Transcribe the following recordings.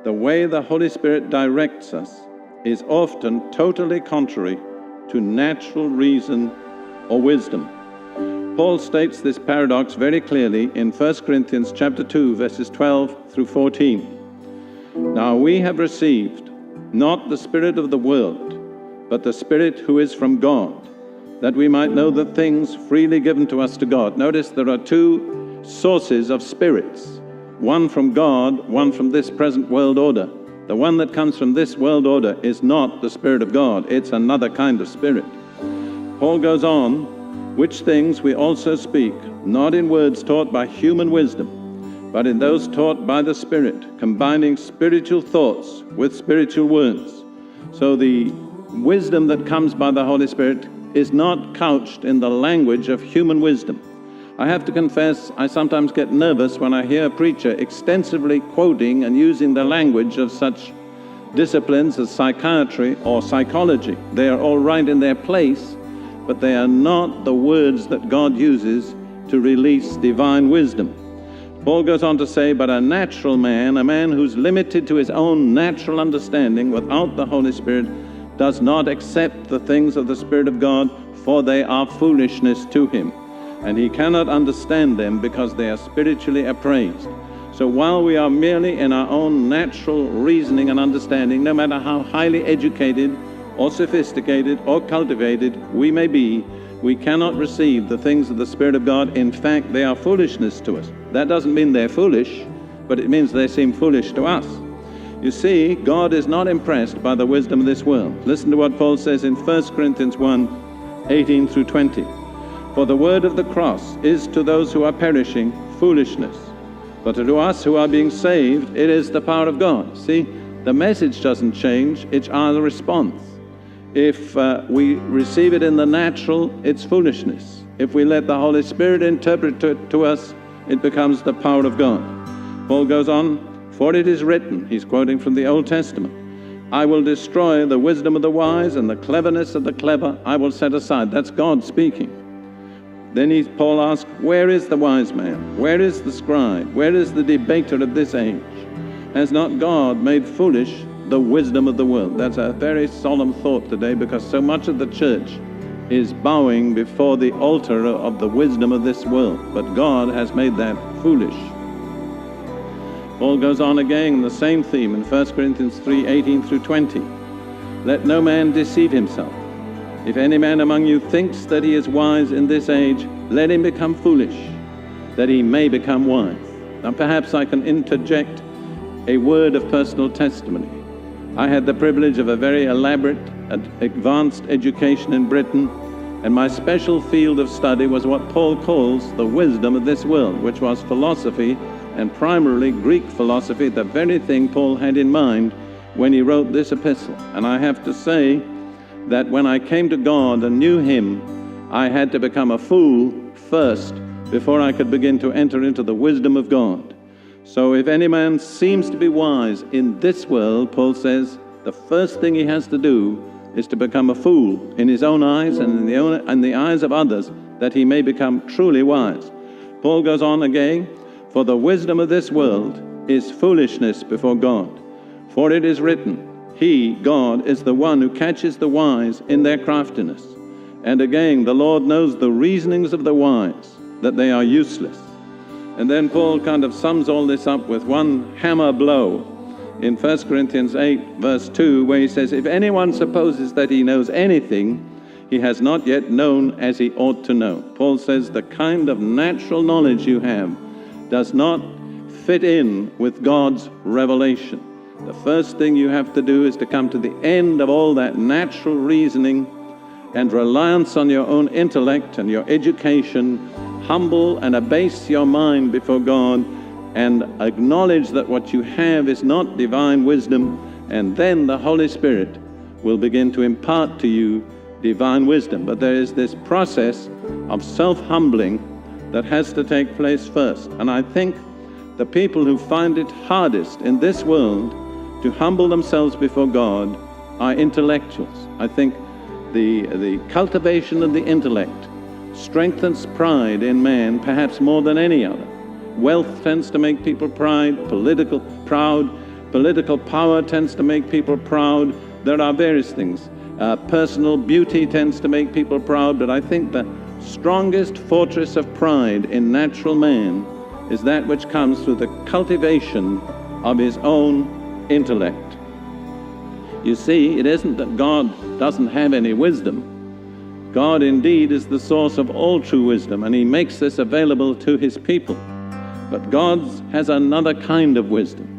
the way the Holy Spirit directs us is often totally contrary to natural reason or wisdom. Paul states this paradox very clearly in 1 Corinthians chapter 2, verses 12 through 14. Now we have received not the spirit of the world, but the Spirit who is from God, that we might know the things freely given to us to God. Notice there are two sources of spirits, one from God, one from this present world order. The one that comes from this world order is not the Spirit of God, it's another kind of spirit. Paul goes on, which things we also speak, not in words taught by human wisdom, but in those taught by the Spirit, combining spiritual thoughts with spiritual words. So the wisdom that comes by the Holy Spirit is not couched in the language of human wisdom. I have to confess, I sometimes get nervous when I hear a preacher extensively quoting and using the language of such disciplines as psychiatry or psychology. They are all right in their place, but they are not the words that God uses to release divine wisdom. Paul goes on to say, but a natural man, a man who's limited to his own natural understanding without the Holy Spirit, does not accept the things of the Spirit of God, for they are foolishness to him, and he cannot understand them because they are spiritually appraised. So while we are merely in our own natural reasoning and understanding, no matter how highly educated or sophisticated or cultivated we may be, we cannot receive the things of the Spirit of God. In fact, they are foolishness to us. That doesn't mean they're foolish, but it means they seem foolish to us. You see, God is not impressed by the wisdom of this world. Listen to what Paul says in 1 Corinthians 1, 18 through 20. For the word of the cross is to those who are perishing foolishness, but to us who are being saved, it is the power of God. See, the message doesn't change, it's our response. If we receive it in the natural, it's foolishness. If we let the Holy Spirit interpret it to us, it becomes the power of God. Paul goes on, for it is written, he's quoting from the Old Testament, I will destroy the wisdom of the wise, and the cleverness of the clever I will set aside. That's God speaking. Then Paul asks, where is the wise man? Where is the scribe? Where is the debater of this age? Has not God made foolish the wisdom of the world? That's a very solemn thought today, because so much of the church is bowing before the altar of the wisdom of this world. But God has made that foolish. Paul goes on again in the same theme in 1 Corinthians 3, 18 through 20. Let no man deceive himself. If any man among you thinks that he is wise in this age, let him become foolish, that he may become wise. Now perhaps I can interject a word of personal testimony. I had the privilege of a very elaborate and advanced education in Britain, and my special field of study was what Paul calls the wisdom of this world, which was philosophy, and primarily Greek philosophy, the very thing Paul had in mind when he wrote this epistle. And I have to say that when I came to God and knew Him, I had to become a fool first before I could begin to enter into the wisdom of God. So if any man seems to be wise in this world, Paul says, the first thing he has to do is to become a fool in his own eyes and in the eyes of others, that he may become truly wise. Paul goes on again, for the wisdom of this world is foolishness before God. For it is written, He, God, is the one who catches the wise in their craftiness. And again, the Lord knows the reasonings of the wise, that they are useless. And then Paul kind of sums all this up with one hammer blow in 1 Corinthians 8, verse 2, where he says, if anyone supposes that he knows anything, he has not yet known as he ought to know. Paul says the kind of natural knowledge you have does not fit in with God's revelation. The first thing you have to do is to come to the end of all that natural reasoning and reliance on your own intellect and your education. Humble and abase your mind before God and acknowledge that what you have is not divine wisdom, and then the Holy Spirit will begin to impart to you divine wisdom. But there is this process of self-humbling that has to take place first. And I think the people who find it hardest in this world to humble themselves before God are intellectuals. I think the cultivation of the intellect strengthens pride in man perhaps more than any other. Wealth tends to make people proud, Political power tends to make people proud. There are various things. Personal beauty tends to make people proud, but I think the strongest fortress of pride in natural man is that which comes through the cultivation of his own intellect. You see, it isn't that God doesn't have any wisdom. God indeed is the source of all true wisdom, and he makes this available to his people. But God has another kind of wisdom.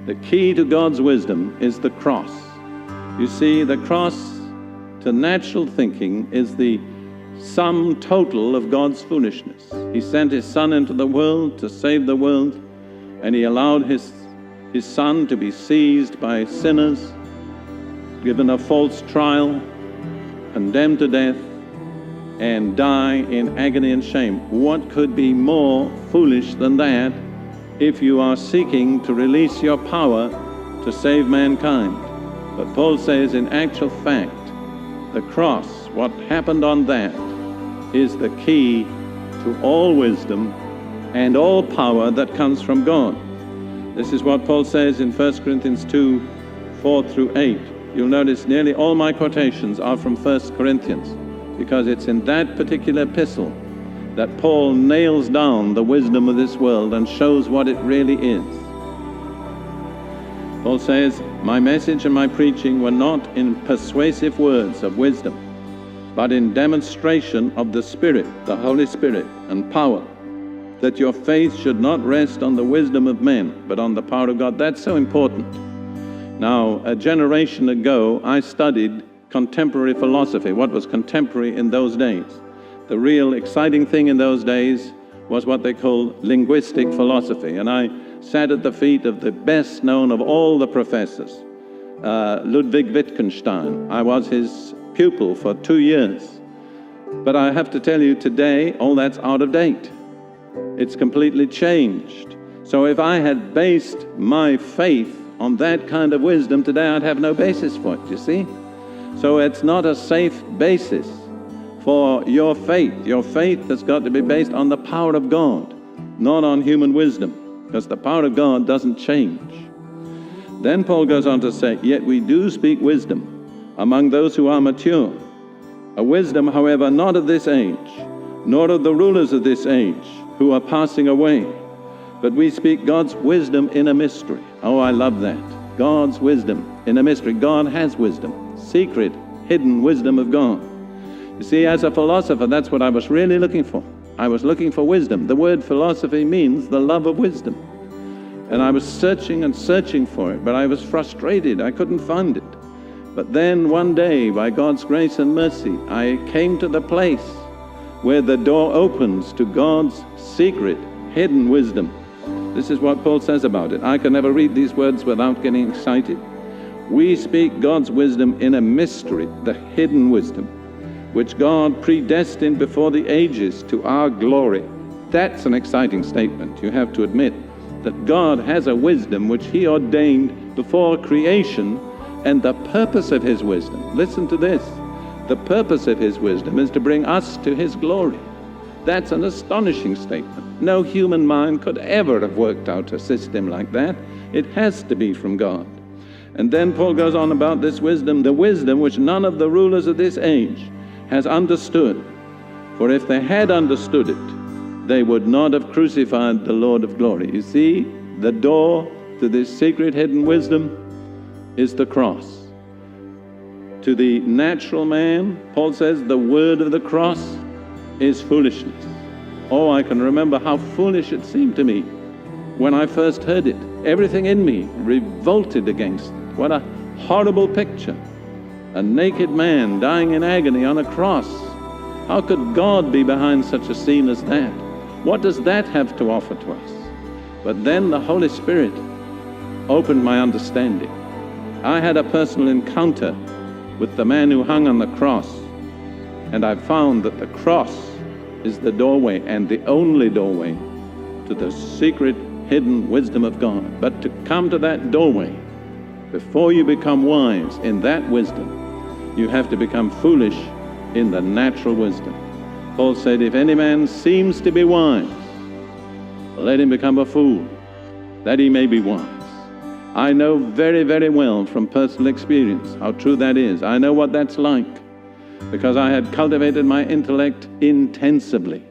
The key to God's wisdom is the cross. You see, the cross to natural thinking is the sum total of God's foolishness. He sent his Son into the world to save the world, and he allowed his Son to be seized by sinners, given a false trial, condemned to death, and die in agony and shame. What could be more foolish than that if you are seeking to release your power to save mankind? But Paul says, in actual fact, the cross, what happened on that, is the key to all wisdom and all power that comes from God. This is what Paul says in 1 Corinthians 2, 4 through 8. You'll notice nearly all my quotations are from 1 Corinthians, because it's in that particular epistle that Paul nails down the wisdom of this world and shows what it really is. Paul says, my message and my preaching were not in persuasive words of wisdom, but in demonstration of the Spirit, the Holy Spirit, and power, that your faith should not rest on the wisdom of men, but on the power of God. That's so important. Now, a generation ago, I studied contemporary philosophy, what was contemporary in those days. The real exciting thing in those days was what they called linguistic philosophy. And I sat at the feet of the best known of all the professors, Ludwig Wittgenstein. I was his pupil for 2 years. But I have to tell you today, all that's out of date. It's completely changed. So if I had based my faith on that kind of wisdom today, I'd have no basis for it, you see? So it's not a safe basis for your faith. Your faith has got to be based on the power of God, not on human wisdom, because the power of God doesn't change. Then Paul goes on to say, yet we do speak wisdom among those who are mature, a wisdom, however, not of this age, nor of the rulers of this age who are passing away, but we speak God's wisdom in a mystery. Oh, I love that. God's wisdom in a mystery. God has wisdom, secret, hidden wisdom of God. You see, as a philosopher, that's what I was really looking for. I was looking for wisdom. The word philosophy means the love of wisdom. And I was searching and searching for it, but I was frustrated. I couldn't find it. But then one day, by God's grace and mercy, I came to the place where the door opens to God's secret, hidden wisdom. This is what Paul says about it. I can never read these words without getting excited. We speak God's wisdom in a mystery, the hidden wisdom, which God predestined before the ages to our glory. That's an exciting statement. You have to admit that God has a wisdom which he ordained before creation, and the purpose of his wisdom, listen to this, the purpose of his wisdom is to bring us to his glory. That's an astonishing statement. No human mind could ever have worked out a system like that. It has to be from God. And then Paul goes on about this wisdom, the wisdom which none of the rulers of this age has understood. For if they had understood it, they would not have crucified the Lord of glory. You see, the door to this secret hidden wisdom is the cross. To the natural man, Paul says, the word of the cross is foolishness. Oh, I can remember how foolish it seemed to me when I first heard it. Everything in me revolted against it. What a horrible picture. A naked man dying in agony on a cross. How could God be behind such a scene as that? What does that have to offer to us? But then the Holy Spirit opened my understanding. I had a personal encounter with the man who hung on the cross, and I found that the cross is the doorway, and the only doorway, to the secret hidden wisdom of God. But to come to that doorway, before you become wise in that wisdom, you have to become foolish in the natural wisdom. Paul said, if any man seems to be wise, let him become a fool, that he may be wise. I know very, very well from personal experience how true that is. I know what that's like because I had cultivated my intellect intensively,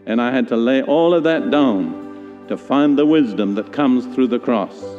and I had to lay all of that down to find the wisdom that comes through the cross.